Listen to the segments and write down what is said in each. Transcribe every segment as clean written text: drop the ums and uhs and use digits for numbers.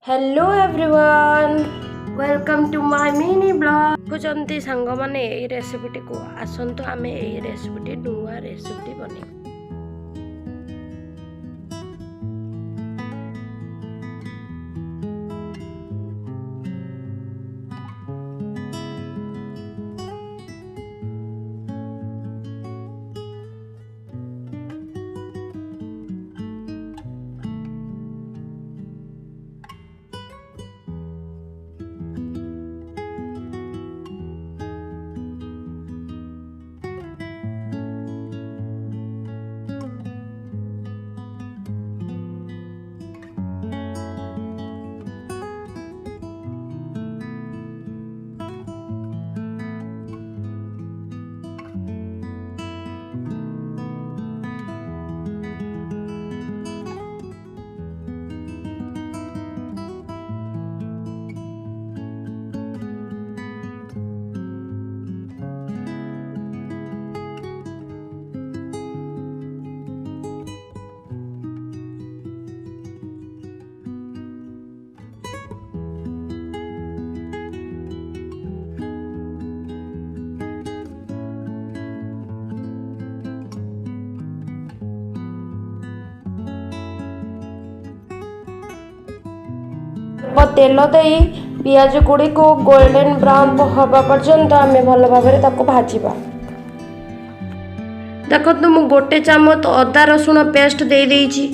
Hello everyone, welcome to my mini blog. बुझंती सांग माने ए रेसिपीटी को आसंतु आमे ए रेसिपीटी नुआ रेसिपी बने। तेल दे पियाज गुड़ी को गोल्डन ब्राउन हवा पर्यंत आम भल भाव भाजवा। देखो मु गोटे चामच अदा रसुण पेस्ट दे देइछि।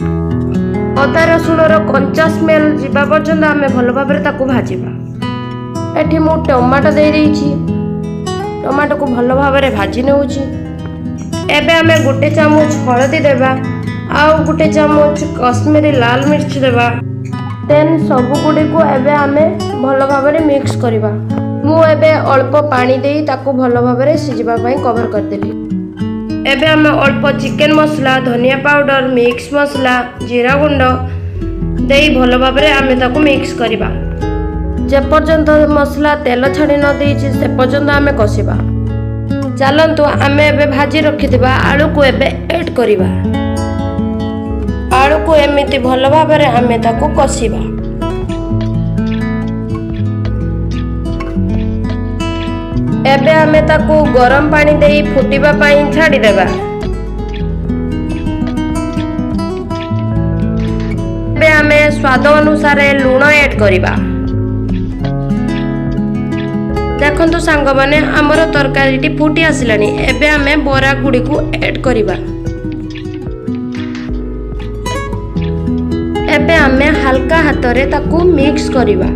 अदा रसुण कंचा स्मेल जीवा पर्यंत आम भल भाव भाजवा। एठी मु टमाटो दे देइछि। टमाटो को भल भाव भाजी नेउछि। एबे आम गोटे चामच हळदी देबा आउ गोटे चामच कश्मीरी लाल मिर्च देबा। देन सबु गुडी को एबे आमे भल भाव मिक्स करवा। मु एबे अल्प पानी दे ताकू भल भाव सिझिबा पई कवर कर देली। एबे आमे अल्प चिकन मसला, धनिया पाउडर, मिक्स मसला, जीरा गुंड देई भल भाव आमे ताकू मिक्स करवा। जे पर्यंत मसला तेल छाड़ी न देइछि से पर्यंत आमे कसिबा। चलंतु आमे एबे भाजी रखिथिबा आलू को एबे ऐड करवा। आलू को एमिति भल भाव आमे ताकू कसिबा। एबे आमे ताकू गरम पानी देई फुटिबा पाई छाड़ी देबा। एबे आमे स्वाद अनुसार लूण ऐड करिबा। देखंतु सांग माने हमर तरकारीटी फुटी आसिलानी। एबे आमे बरा गुडी को ऐड करिबा। एबे आमे हल्का हाथ रे ताकू मिक्स करिबा।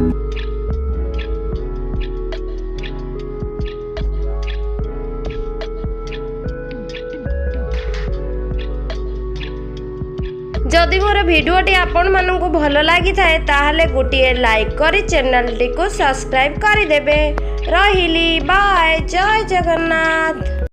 जदि मोर भिडियोटी आपण मानकु भल लागि थाए ताहाले गोटिए लाइक करी चैनल टी को सब्सक्राइब करि देबे। रहिली बाय, जय जगन्नाथ।